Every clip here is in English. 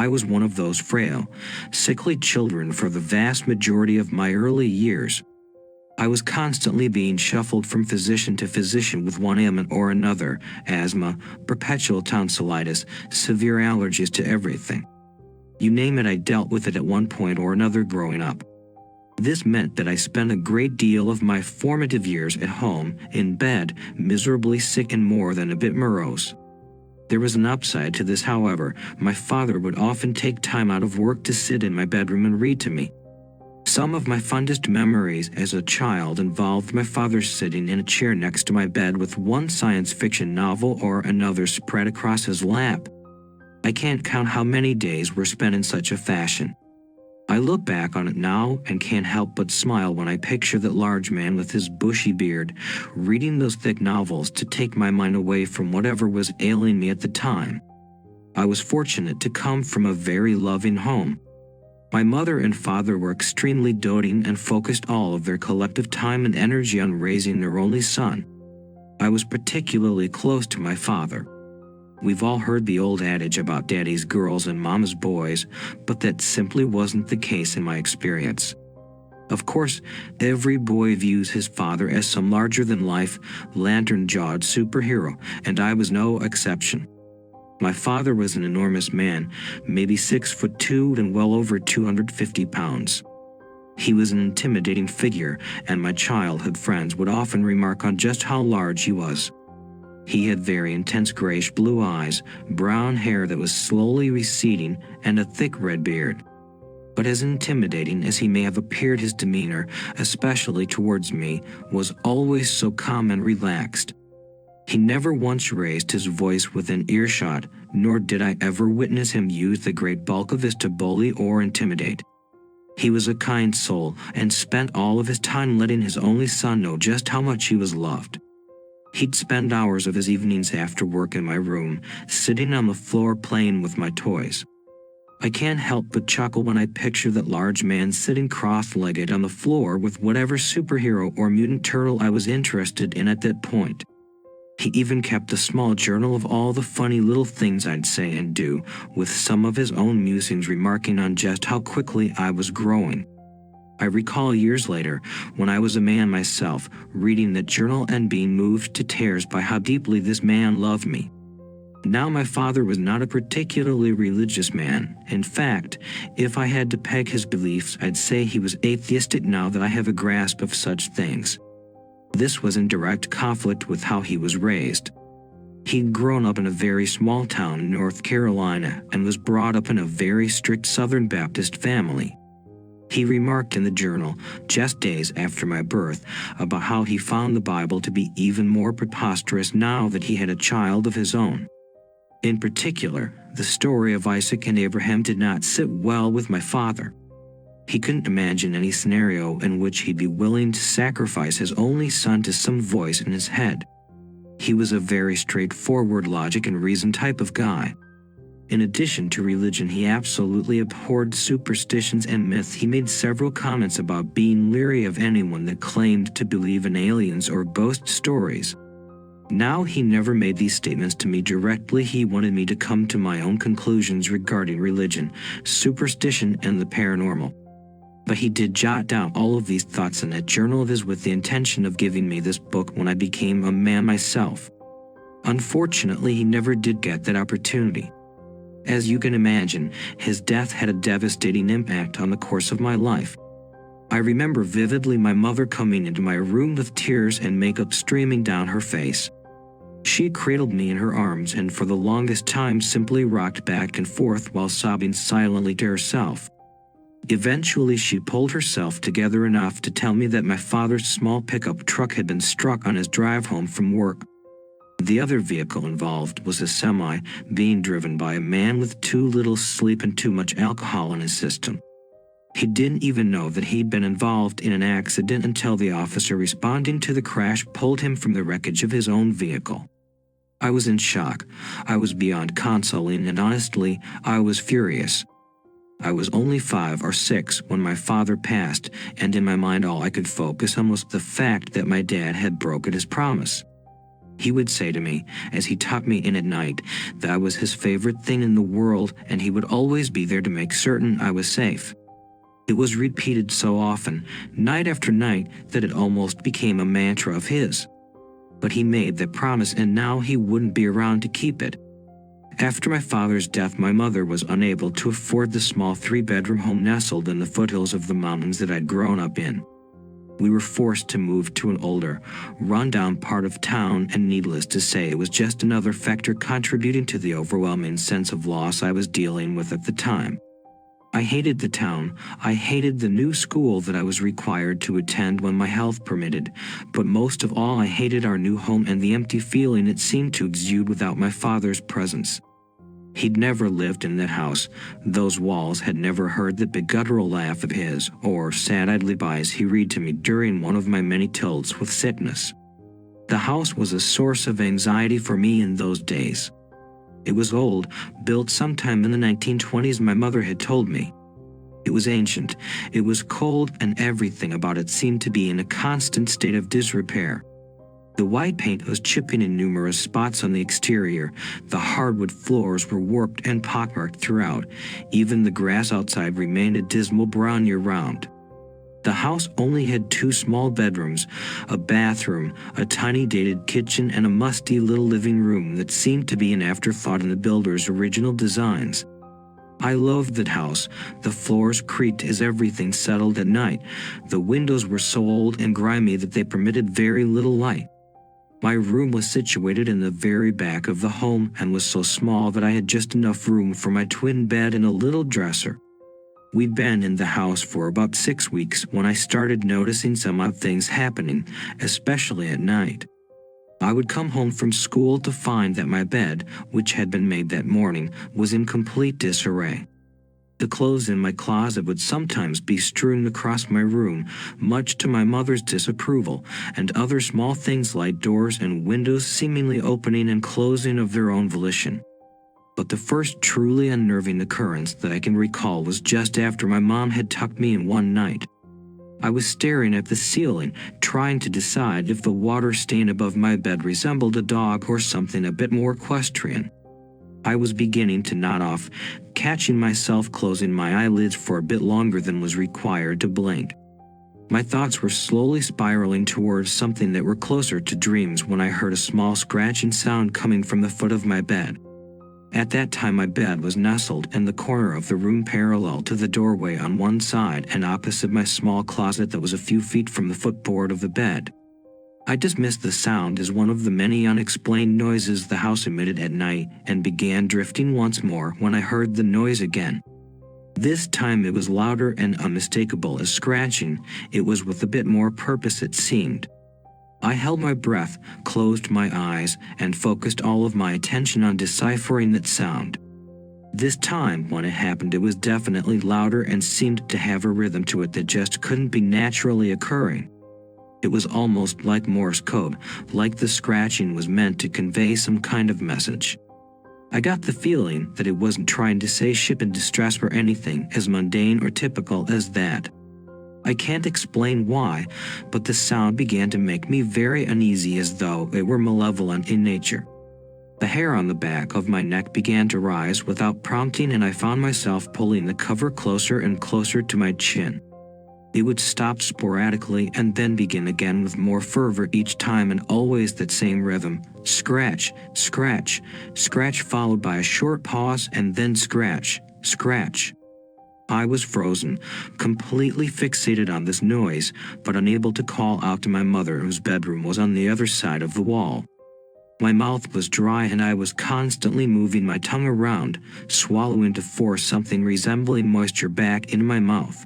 I was one of those frail, sickly children for the vast majority of my early years. I was constantly being shuffled from physician to physician with one ailment or another: asthma, perpetual tonsillitis, severe allergies to everything. You name it, I dealt with it at one point or another growing up. This meant that I spent a great deal of my formative years at home, in bed, miserably sick and more than a bit morose. There was an upside to this, however. My father would often take time out of work to sit in my bedroom and read to me. Some of my fondest memories as a child involved my father sitting in a chair next to my bed with one science fiction novel or another spread across his lap. I can't count how many days were spent in such a fashion. I look back on it now and can't help but smile when I picture that large man with his bushy beard, reading those thick novels to take my mind away from whatever was ailing me at the time. I was fortunate to come from a very loving home. My mother and father were extremely doting and focused all of their collective time and energy on raising their only son. I was particularly close to my father. We've all heard the old adage about daddy's girls and mama's boys, but that simply wasn't the case in my experience. Of course, every boy views his father as some larger-than-life, lantern-jawed superhero, and I was no exception. My father was an enormous man, maybe 6'2" and well over 250 pounds. He was an intimidating figure, and my childhood friends would often remark on just how large he was. He had very intense grayish-blue eyes, brown hair that was slowly receding, and a thick red beard. But as intimidating as he may have appeared, his demeanor, especially towards me, was always so calm and relaxed. He never once raised his voice within earshot, nor did I ever witness him use the great bulk of his to bully or intimidate. He was a kind soul and spent all of his time letting his only son know just how much he was loved. He'd spend hours of his evenings after work in my room, sitting on the floor playing with my toys. I can't help but chuckle when I picture that large man sitting cross-legged on the floor with whatever superhero or mutant turtle I was interested in at that point. He even kept a small journal of all the funny little things I'd say and do, with some of his own musings remarking on just how quickly I was growing. I recall years later, when I was a man myself, reading that journal and being moved to tears by how deeply this man loved me. Now, my father was not a particularly religious man. In fact, if I had to peg his beliefs, I'd say he was atheistic now that I have a grasp of such things. This was in direct conflict with how he was raised. He'd grown up in a very small town in North Carolina and was brought up in a very strict Southern Baptist family. He remarked in the journal, just days after my birth, about how he found the Bible to be even more preposterous now that he had a child of his own. In particular, the story of Isaac and Abraham did not sit well with my father. He couldn't imagine any scenario in which he'd be willing to sacrifice his only son to some voice in his head. He was a very straightforward logic and reason type of guy. In addition to religion, he absolutely abhorred superstitions and myths. He made several comments about being leery of anyone that claimed to believe in aliens or ghost stories. Now, he never made these statements to me directly. He wanted me to come to my own conclusions regarding religion, superstition, and the paranormal. But he did jot down all of these thoughts in a journal of his with the intention of giving me this book when I became a man myself. Unfortunately, he never did get that opportunity. As you can imagine, his death had a devastating impact on the course of my life. I remember vividly my mother coming into my room with tears and makeup streaming down her face. She cradled me in her arms and for the longest time simply rocked back and forth while sobbing silently to herself. Eventually, she pulled herself together enough to tell me that my father's small pickup truck had been struck on his drive home from work. The other vehicle involved was a semi being driven by a man with too little sleep and too much alcohol in his system. He didn't even know that he'd been involved in an accident until the officer responding to the crash pulled him from the wreckage of his own vehicle. I was in shock. I was beyond consoling, and honestly, I was furious. I was only 5 or 6 when my father passed, and in my mind all I could focus on was the fact that my dad had broken his promise. He would say to me, as he tucked me in at night, that I was his favorite thing in the world and he would always be there to make certain I was safe. It was repeated so often, night after night, that it almost became a mantra of his. But he made that promise and now he wouldn't be around to keep it. After my father's death, my mother was unable to afford the small 3-bedroom home nestled in the foothills of the mountains that I'd grown up in. We were forced to move to an older, run-down part of town, and needless to say, it was just another factor contributing to the overwhelming sense of loss I was dealing with at the time. I hated the town. I hated the new school that I was required to attend when my health permitted, but most of all I hated our new home and the empty feeling it seemed to exude without my father's presence. He'd never lived in that house. Those walls had never heard the big guttural laugh of his, or sat idly by as he read to me during one of my many tilts with sickness. The house was a source of anxiety for me in those days. It was old, built sometime in the 1920s, my mother had told me. It was ancient, it was cold, and everything about it seemed to be in a constant state of disrepair. The white paint was chipping in numerous spots on the exterior, the hardwood floors were warped and pockmarked throughout, even the grass outside remained a dismal brown year-round. The house only had 2 small bedrooms, a bathroom, a tiny dated kitchen, and a musty little living room that seemed to be an afterthought in the builder's original designs. I loved that house. The floors creaked as everything settled at night. The windows were so old and grimy that they permitted very little light. My room was situated in the very back of the home and was so small that I had just enough room for my twin bed and a little dresser. We'd been in the house for about 6 weeks when I started noticing some odd things happening, especially at night. I would come home from school to find that my bed, which had been made that morning, was in complete disarray. The clothes in my closet would sometimes be strewn across my room, much to my mother's disapproval, and other small things like doors and windows seemingly opening and closing of their own volition. But the first truly unnerving occurrence that I can recall was just after my mom had tucked me in one night. I was staring at the ceiling, trying to decide if the water stain above my bed resembled a dog or something a bit more equestrian. I was beginning to nod off, catching myself closing my eyelids for a bit longer than was required to blink. My thoughts were slowly spiraling towards something that were closer to dreams when I heard a small scratching sound coming from the foot of my bed. At that time my bed was nestled in the corner of the room parallel to the doorway on one side and opposite my small closet that was a few feet from the footboard of the bed. I dismissed the sound as one of the many unexplained noises the house emitted at night and began drifting once more when I heard the noise again. This time it was louder and unmistakable as scratching. It was with a bit more purpose, it seemed. I held my breath, closed my eyes, and focused all of my attention on deciphering that sound. This time, when it happened, it was definitely louder and seemed to have a rhythm to it that just couldn't be naturally occurring. It was almost like Morse code, like the scratching was meant to convey some kind of message. I got the feeling that it wasn't trying to say ship in distress or anything as mundane or typical as that. I can't explain why, but the sound began to make me very uneasy as though it were malevolent in nature. The hair on the back of my neck began to rise without prompting and I found myself pulling the cover closer and closer to my chin. It would stop sporadically and then begin again with more fervor each time and always that same rhythm. Scratch, scratch, scratch followed by a short pause and then scratch, scratch. I was frozen, completely fixated on this noise, but unable to call out to my mother whose bedroom was on the other side of the wall. My mouth was dry and I was constantly moving my tongue around, swallowing to force something resembling moisture back into my mouth.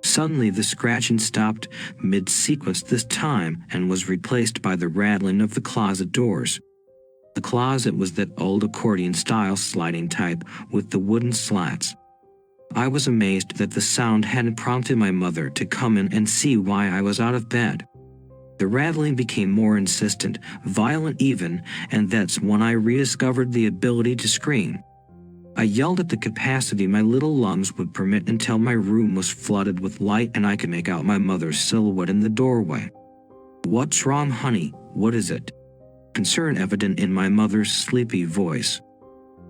Suddenly the scratching stopped mid-sequence this time and was replaced by the rattling of the closet doors. The closet was that old accordion-style sliding type with the wooden slats. I was amazed that the sound hadn't prompted my mother to come in and see why I was out of bed. The rattling became more insistent, violent even, and that's when I rediscovered the ability to scream. I yelled at the capacity my little lungs would permit until my room was flooded with light and I could make out my mother's silhouette in the doorway. "What's wrong, honey? What is it?" concern evident in my mother's sleepy voice.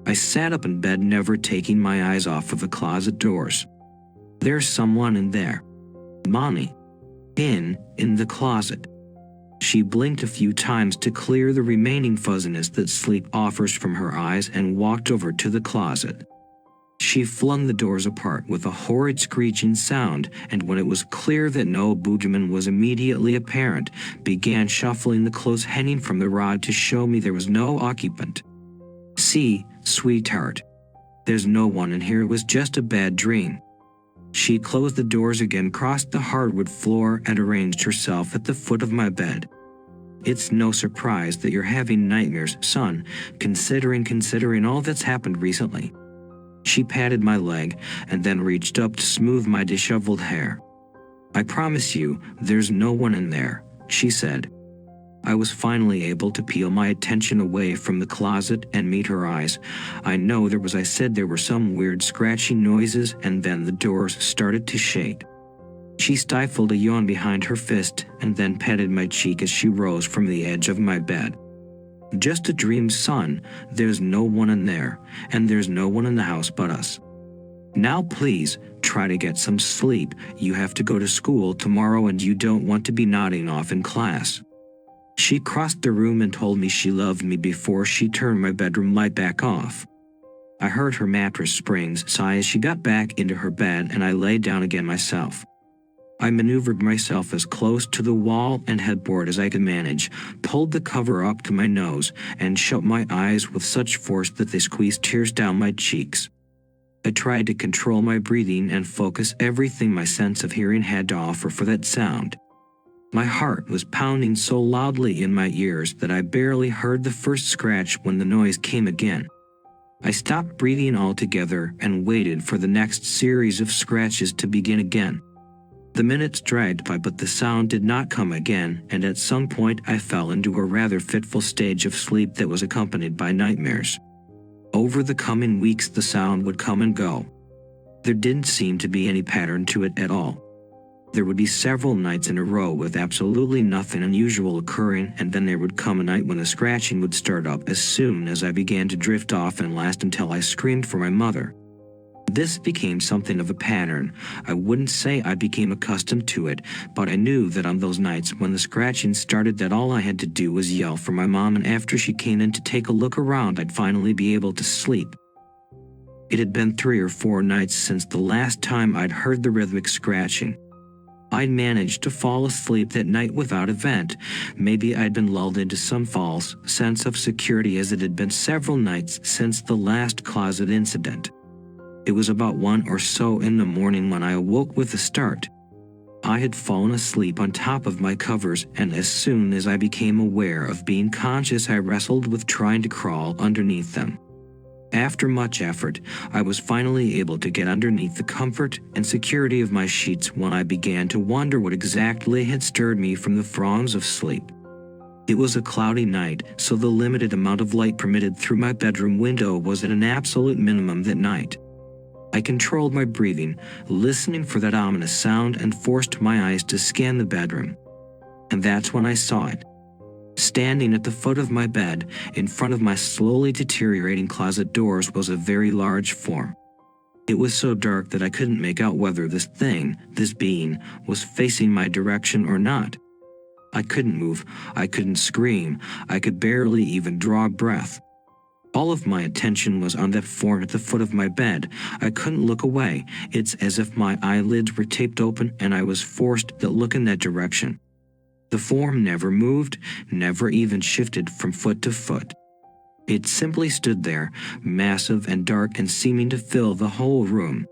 I sat up in bed, never taking my eyes off of the closet doors. "There's someone in there. Mommy. In the closet." She blinked a few times to clear the remaining fuzziness that sleep offers from her eyes and walked over to the closet. She flung the doors apart with a horrid screeching sound, and when it was clear that no Bujamin was immediately apparent, began shuffling the clothes hanging from the rod to show me there was no occupant. "See, sweetheart. There's no one in here. It was just a bad dream." She closed the doors again, crossed the hardwood floor, and arranged herself at the foot of my bed. "It's no surprise that you're having nightmares, son, considering all that's happened recently." She patted my leg and then reached up to smooth my disheveled hair. "I promise you, there's no one in there," she said. I was finally able to peel my attention away from the closet and meet her eyes. I know I said there were some weird scratching noises, and then the doors started to shake. She stifled a yawn behind her fist and then patted my cheek as she rose from the edge of my bed. "Just a dream, son. There's no one in there, and there's no one in the house but us. Now please, try to get some sleep. You have to go to school tomorrow and you don't want to be nodding off in class." She crossed the room and told me she loved me before she turned my bedroom light back off. I heard her mattress springs sigh as she got back into her bed, and I lay down again myself. I maneuvered myself as close to the wall and headboard as I could manage, pulled the cover up to my nose, and shut my eyes with such force that they squeezed tears down my cheeks. I tried to control my breathing and focus everything my sense of hearing had to offer for that sound. My heart was pounding so loudly in my ears that I barely heard the first scratch when the noise came again. I stopped breathing altogether and waited for the next series of scratches to begin again. The minutes dragged by, but the sound did not come again, and at some point I fell into a rather fitful stage of sleep that was accompanied by nightmares. Over the coming weeks the sound would come and go. There didn't seem to be any pattern to it at all. There would be several nights in a row with absolutely nothing unusual occurring, and then there would come a night when the scratching would start up as soon as I began to drift off and last until I screamed for my mother. This became something of a pattern. I wouldn't say I became accustomed to it, but I knew that on those nights when the scratching started that all I had to do was yell for my mom, and after she came in to take a look around I'd finally be able to sleep. It had been 3 or 4 nights since the last time I'd heard the rhythmic scratching. I'd managed to fall asleep that night without a vent. Maybe I'd been lulled into some false sense of security, as it had been several nights since the last closet incident. It was about 1 or so in the morning when I awoke with a start. I had fallen asleep on top of my covers, and as soon as I became aware of being conscious, I wrestled with trying to crawl underneath them. After much effort, I was finally able to get underneath the comfort and security of my sheets when I began to wonder what exactly had stirred me from the throngs of sleep. It was a cloudy night, so the limited amount of light permitted through my bedroom window was at an absolute minimum that night. I controlled my breathing, listening for that ominous sound, and forced my eyes to scan the bedroom. And that's when I saw it. Standing at the foot of my bed, in front of my slowly deteriorating closet doors, was a very large form. It was so dark that I couldn't make out whether this being, was facing my direction or not. I couldn't move, I couldn't scream, I could barely even draw a breath. All of my attention was on that form at the foot of my bed. I couldn't look away. It's as if my eyelids were taped open and I was forced to look in that direction. The form never moved, never even shifted from foot to foot. It simply stood there, massive and dark and seeming to fill the whole room.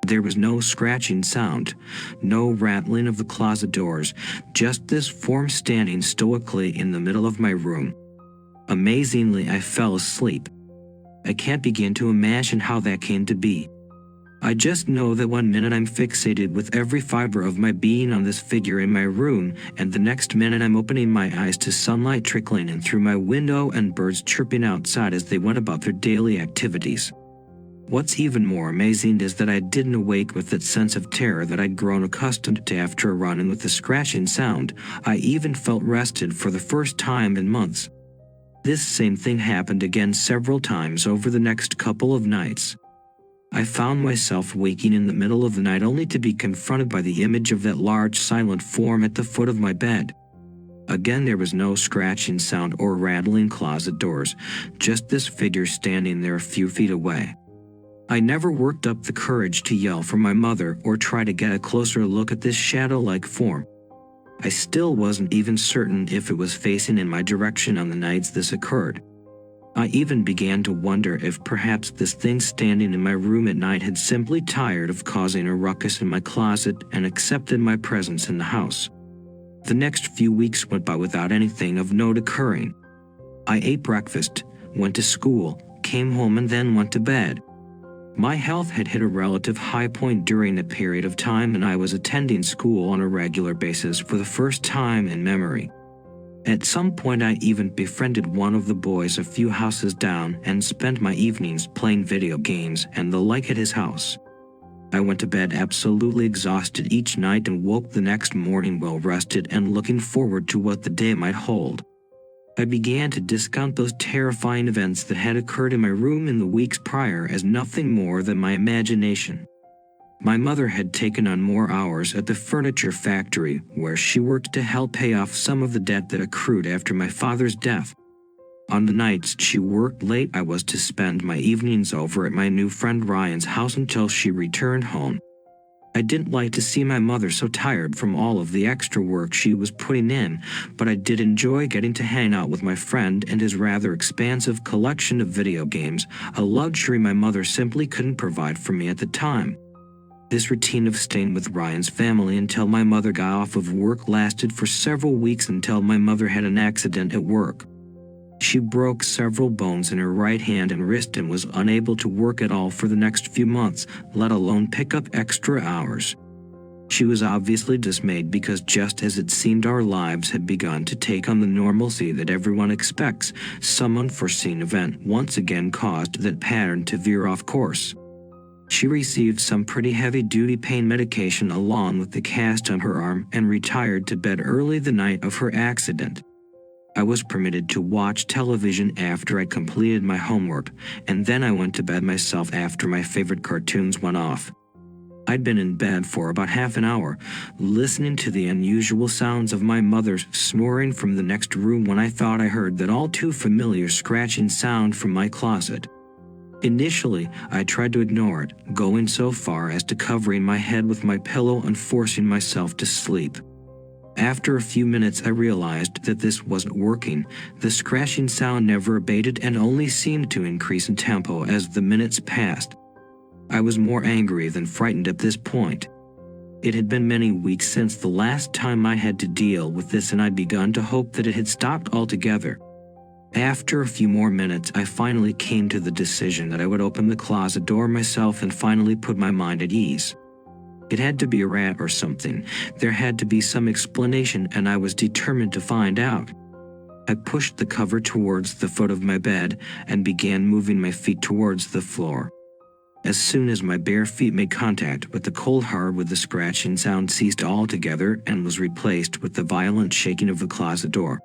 There was no scratching sound, no rattling of the closet doors, just this form standing stoically in the middle of my room. Amazingly, I fell asleep. I can't begin to imagine how that came to be. I just know that one minute I'm fixated with every fiber of my being on this figure in my room, and the next minute I'm opening my eyes to sunlight trickling in through my window and birds chirping outside as they went about their daily activities. What's even more amazing is that I didn't awake with that sense of terror that I'd grown accustomed to after a run-in with the scratching sound. I even felt rested for the first time in months. This same thing happened again several times over the next couple of nights. I found myself waking in the middle of the night only to be confronted by the image of that large silent form at the foot of my bed. Again, there was no scratching sound or rattling closet doors, just this figure standing there a few feet away. I never worked up the courage to yell for my mother or try to get a closer look at this shadow-like form. I still wasn't even certain if it was facing in my direction on the nights this occurred. I even began to wonder if perhaps this thing standing in my room at night had simply tired of causing a ruckus in my closet and accepted my presence in the house. The next few weeks went by without anything of note occurring. I ate breakfast, went to school, came home, and then went to bed. My health had hit a relative high point during a period of time, and I was attending school on a regular basis for the first time in memory. At some point, I even befriended one of the boys a few houses down and spent my evenings playing video games and the like at his house. I went to bed absolutely exhausted each night and woke the next morning well rested and looking forward to what the day might hold. I began to discount those terrifying events that had occurred in my room in the weeks prior as nothing more than my imagination. My mother had taken on more hours at the furniture factory, where she worked to help pay off some of the debt that accrued after my father's death. On the nights she worked late, I was to spend my evenings over at my new friend Ryan's house until she returned home. I didn't like to see my mother so tired from all of the extra work she was putting in, but I did enjoy getting to hang out with my friend and his rather expansive collection of video games, a luxury my mother simply couldn't provide for me at the time. This routine of staying with Ryan's family until my mother got off of work lasted for several weeks until my mother had an accident at work. She broke several bones in her right hand and wrist and was unable to work at all for the next few months, let alone pick up extra hours. She was obviously dismayed because just as it seemed our lives had begun to take on the normalcy that everyone expects, some unforeseen event once again caused that pattern to veer off course. She received some pretty heavy-duty pain medication along with the cast on her arm and retired to bed early the night of her accident. I was permitted to watch television after I completed my homework, and then I went to bed myself after my favorite cartoons went off. I'd been in bed for about half an hour, listening to the unusual sounds of my mother's snoring from the next room when I thought I heard that all too familiar scratching sound from my closet. Initially, I tried to ignore it, going so far as to covering my head with my pillow and forcing myself to sleep. After a few minutes, I realized that this wasn't working. The scratching sound never abated and only seemed to increase in tempo as the minutes passed. I was more angry than frightened at this point. It had been many weeks since the last time I had to deal with this, and I'd begun to hope that it had stopped altogether. After a few more minutes, I finally came to the decision that I would open the closet door myself and finally put my mind at ease. It had to be a rat or something. There had to be some explanation, and I was determined to find out. I pushed the cover towards the foot of my bed and began moving my feet towards the floor. As soon as my bare feet made contact with the cold hardwood, the scratching sound ceased altogether and was replaced with the violent shaking of the closet door.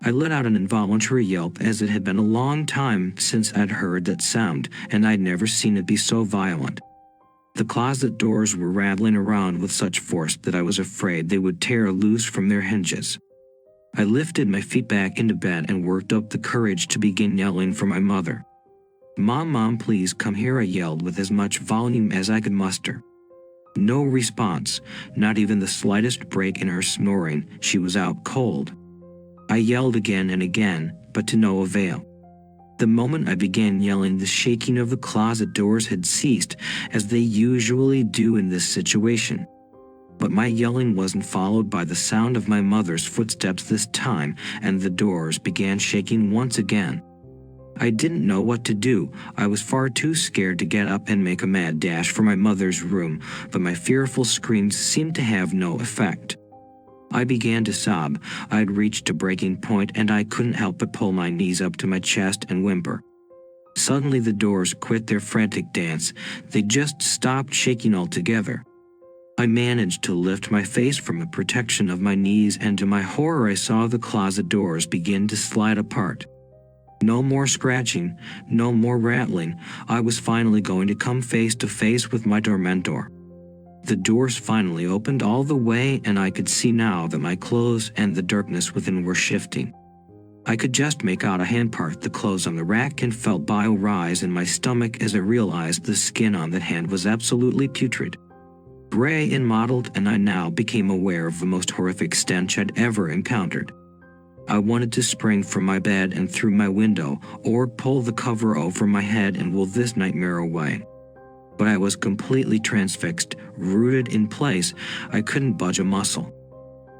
I let out an involuntary yelp, as it had been a long time since I'd heard that sound, and I'd never seen it be so violent. The closet doors were rattling around with such force that I was afraid they would tear loose from their hinges. I lifted my feet back into bed and worked up the courage to begin yelling for my mother. "Mom, please come here," I yelled with as much volume as I could muster. No response, not even the slightest break in her snoring. She was out cold. I yelled again and again, but to no avail. The moment I began yelling, the shaking of the closet doors had ceased, as they usually do in this situation. But my yelling wasn't followed by the sound of my mother's footsteps this time, and the doors began shaking once again. I didn't know what to do. I was far too scared to get up and make a mad dash for my mother's room, but my fearful screams seemed to have no effect. I began to sob. I'd reached a breaking point, and I couldn't help but pull my knees up to my chest and whimper. Suddenly the doors quit their frantic dance. They just stopped shaking altogether. I managed to lift my face from the protection of my knees, and to my horror I saw the closet doors begin to slide apart. No more scratching, no more rattling. I was finally going to come face to face with my tormentor. The doors finally opened all the way, and I could see now that my clothes and the darkness within were shifting. I could just make out a hand part the clothes on the rack and felt bile rise in my stomach as I realized the skin on that hand was absolutely putrid. Gray and mottled, and I now became aware of the most horrific stench I'd ever encountered. I wanted to spring from my bed and through my window, or pull the cover over my head and will this nightmare away. But I was completely transfixed, rooted in place. I couldn't budge a muscle.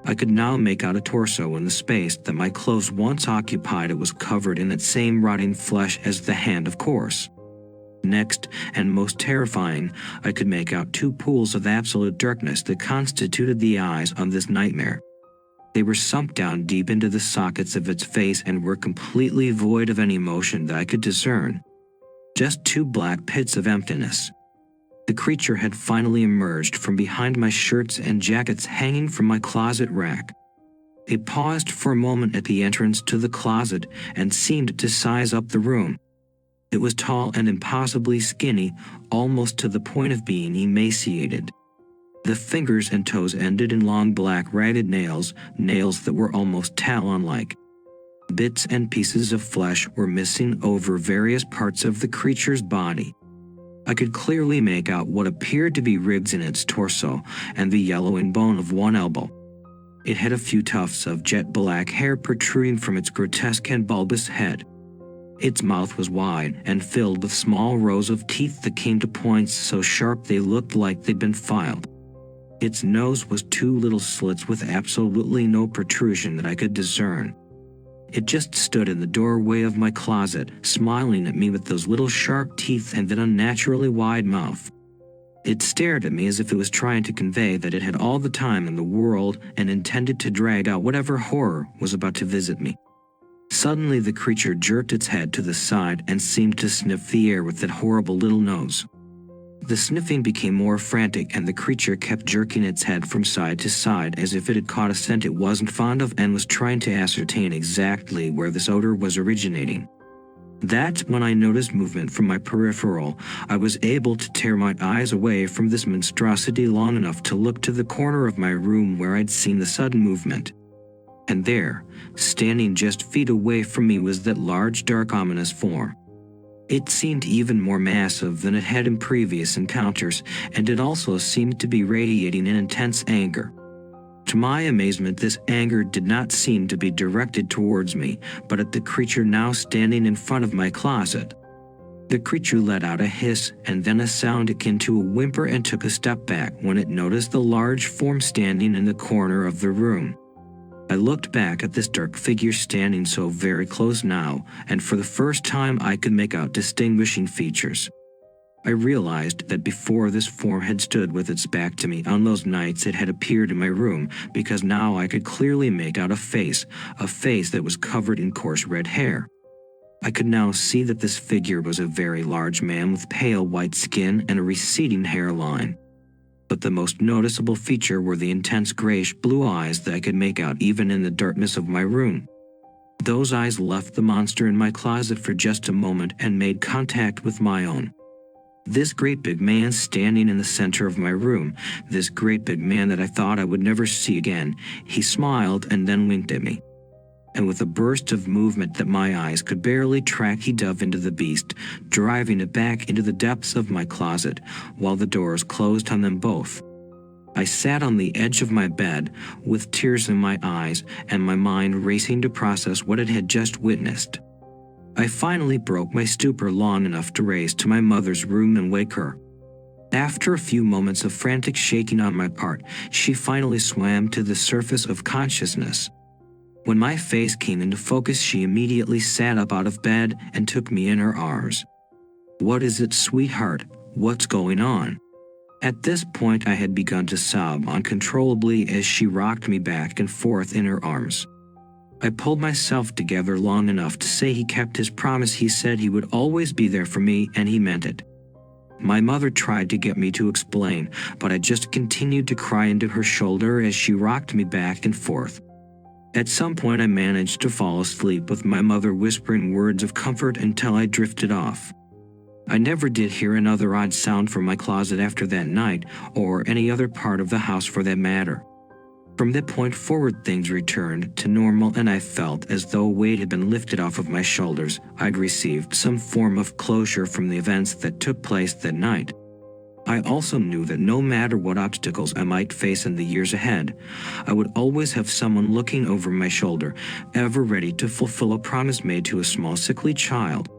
I could now make out a torso in the space that my clothes once occupied. It was covered in that same rotting flesh as the hand, of course. Next, and most terrifying, I could make out two pools of absolute darkness that constituted the eyes on this nightmare. They were sunk down deep into the sockets of its face and were completely void of any motion that I could discern. Just two black pits of emptiness. The creature had finally emerged from behind my shirts and jackets hanging from my closet rack. It paused for a moment at the entrance to the closet and seemed to size up the room. It was tall and impossibly skinny, almost to the point of being emaciated. The fingers and toes ended in long black ragged nails, nails that were almost talon-like. Bits and pieces of flesh were missing over various parts of the creature's body. I could clearly make out what appeared to be ribs in its torso and the yellowing bone of one elbow. It had a few tufts of jet black hair protruding from its grotesque and bulbous head. Its mouth was wide and filled with small rows of teeth that came to points so sharp they looked like they'd been filed. Its nose was two little slits with absolutely no protrusion that I could discern. It just stood in the doorway of my closet, smiling at me with those little sharp teeth and that unnaturally wide mouth. It stared at me as if it was trying to convey that it had all the time in the world and intended to drag out whatever horror was about to visit me. Suddenly the creature jerked its head to the side and seemed to sniff the air with that horrible little nose. The sniffing became more frantic, and the creature kept jerking its head from side to side as if it had caught a scent it wasn't fond of and was trying to ascertain exactly where this odor was originating. That's when I noticed movement from my peripheral. I was able to tear my eyes away from this monstrosity long enough to look to the corner of my room where I'd seen the sudden movement. And there, standing just feet away from me, was that large, dark, ominous form. It seemed even more massive than it had in previous encounters, and it also seemed to be radiating an intense anger. To my amazement, this anger did not seem to be directed towards me, but at the creature now standing in front of my closet. The creature let out a hiss and then a sound akin to a whimper and took a step back when it noticed the large form standing in the corner of the room. I looked back at this dark figure standing so very close now, and for the first time I could make out distinguishing features. I realized that before this form had stood with its back to me on those nights it had appeared in my room, because now I could clearly make out a face that was covered in coarse red hair. I could now see that this figure was a very large man with pale white skin and a receding hairline. But the most noticeable feature were the intense grayish-blue eyes that I could make out even in the darkness of my room. Those eyes left the monster in my closet for just a moment and made contact with my own. This great big man standing in the center of my room, this great big man that I thought I would never see again, he smiled and then winked at me. And with a burst of movement that my eyes could barely track, he dove into the beast, driving it back into the depths of my closet, while the doors closed on them both. I sat on the edge of my bed, with tears in my eyes and my mind racing to process what it had just witnessed. I finally broke my stupor long enough to race to my mother's room and wake her. After a few moments of frantic shaking on my part, she finally swam to the surface of consciousness. When my face came into focus, she immediately sat up out of bed and took me in her arms. "What is it, sweetheart? What's going on?" At this point, I had begun to sob uncontrollably as she rocked me back and forth in her arms. I pulled myself together long enough to say he kept his promise. He said he would always be there for me, and he meant it. My mother tried to get me to explain, but I just continued to cry into her shoulder as she rocked me back and forth. At some point I managed to fall asleep with my mother whispering words of comfort until I drifted off. I never did hear another odd sound from my closet after that night, or any other part of the house for that matter. From that point forward things returned to normal and I felt as though a weight had been lifted off of my shoulders. I'd received some form of closure from the events that took place that night. I also knew that no matter what obstacles I might face in the years ahead, I would always have someone looking over my shoulder, ever ready to fulfill a promise made to a small sickly child.